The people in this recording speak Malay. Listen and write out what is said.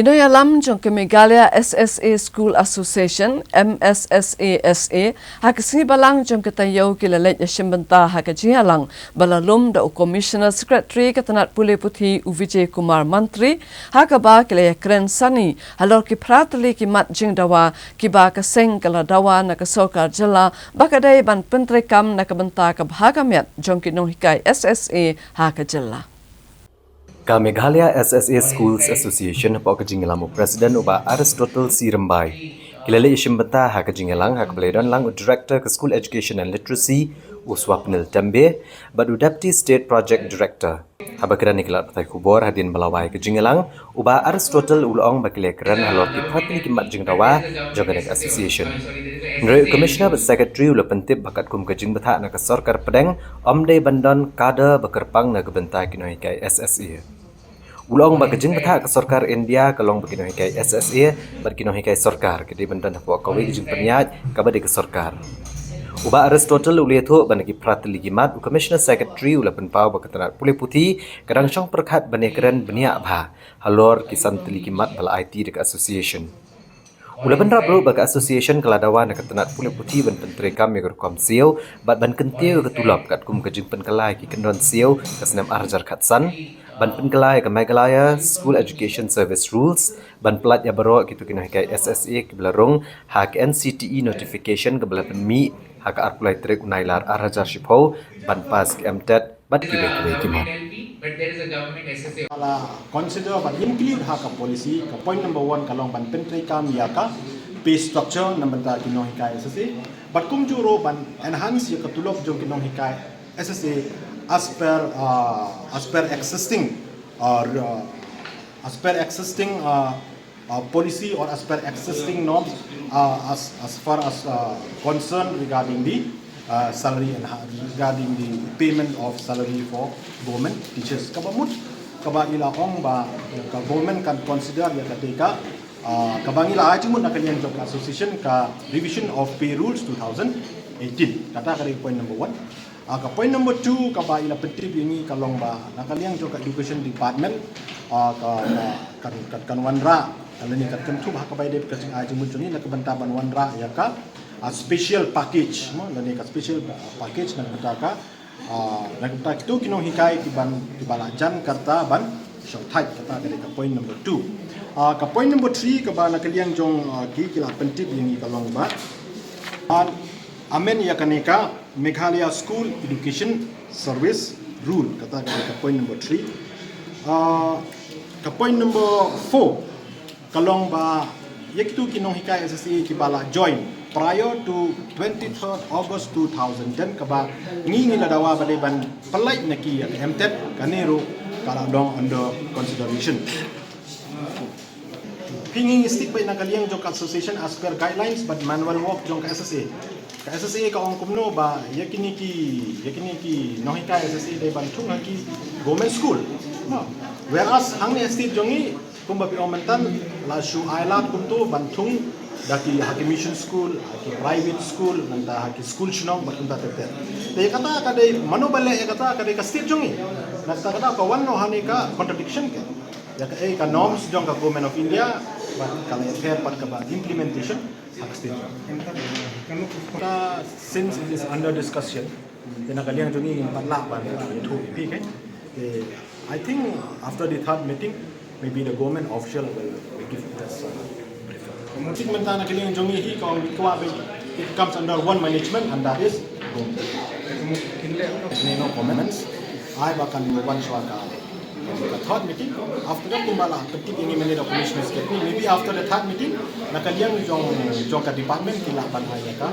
Kinoy alam jong ke Meghalaya SSA School Association MSSASA hakasni balang jong ke tayo kilalet yasimbanta hakajihalang balalum da Commissioner Secretary katanat pule puthi Vijay Kumar Mantri hakaba kilaya kren sani halor ki pratli ki mat jing dawa ki ba ka seng kala dawa na ka sokar jala bakadai ban pentrekam na kabanta ka bhagamet jong ki nong hikai SSA hakajala Ka Meghalaya SSA Schools Association pok jingilamu Presiden uba Aristotle Sirembai. Kilale ishimbata haka jingilang haka beledan lang Director ke School Education and Literacy Uswapnil Tembe badu Deputy State Project Director. Habakran nikilat patai kubor hadin balawai ke jingilang uba Aristotle ulong bakile keren halor ki pratli kimat jingdawa joganek association. Menurut Commissioner Secretary ula pentip bakat kum ke jingbata nak sorkar pedeng omde bandan kada bekerpang nak bentai kinoi kai SSA. Ulong bagajing betah ke sorkar India kalong begino hikai SSA berkino hikai sorkar kedi bendan hapwa kawi jing penyat kabadi ke sorkar. Uba Aristotle uliathu banagi pratli gimat Commissioner Secretary ula penpau bakatanat pulih putih kadang syong perkat banekeren beniak bah halor kisan teligimat bala IT dek association. Ula benrap bro baga association keladawan nak ketanat pulih putih ban penterekam yang rekam siau bat ban kentiu ketulap kat kum kejing penkelai ki kendron siau kasnam arjar katsan ban penkelai ke Meghalaya School Education Service Rules ban pelat ya baro kitu kina hikai SSA ke belarung hak NCTE notification ke bela penmi hak arpulai trek unailar arjar shipho ban pas ke MTET bat kiwe kimat. But there is a government SSA. Consider but include haka policy. Point number 1 kalong ban pentrekam yaka pay structure number ta kinong hikai SSA. But kum juro ban enhance ya katulok jong kinong hikai SSA as per existing policy or as per existing norms as far as concern regarding the salary and regarding the payment of salary for government teachers. Kabamut kabaila ong ba government can consider ya ketika kabangila aji mun nakalian job association ka revision of pay rules 2018 kata kali point number 1. Ka point number 2 kabaila petip ini kalong ba nakalian job education department kan wanra kalani kat kentu ba kabai de kasing aji mun ni nak bantaban wanra ya ka special package lani ka special package nak betaka nak betak itu kinong hikai di balajan karta ban short type kata dari ka point number 2 ka point number 3 ka ba nakaliang jong ki kila pentip ini kalong ba amen ya kaneka Meghalaya School Education Service Rule kata dari ka point number 3 ka point number 4 kalong ba yaktu kinong hikai SSA ki bala join prior to 23rd August 2010 kaba ngingi la dawa baleban pelai naki MTET kanero kala dong under consideration pingi stick by nakaliang jong association as per guidelines but manual work jong ka SSA ka ong kumno ba yakini ki nohika SSA de bantung haki government school whereas hang ni state jongi kumbabi omentan la shu ailat kumto bantung daki haki mission school, haki private school, nanda haki school shinong batunta tete. Te kata kadai manobale kata kadai ka state jongi. Nasta kata ka one no hani ka contradiction ke. Ya ka norms jong ka government of India but kala fair part ka ba implementation hak state. Since it is under discussion, kena kalian jongi patla ban itu pi ke. I think after the third meeting maybe the government official will give us mungkin mentana kalian jongi hi kong kwa it comes under one management and that is no comments I bahkan one shwaka the third meeting after that kumbala ketik ini meni the commissioner statement maybe after the third meeting nakalian jong ka department kila ban ka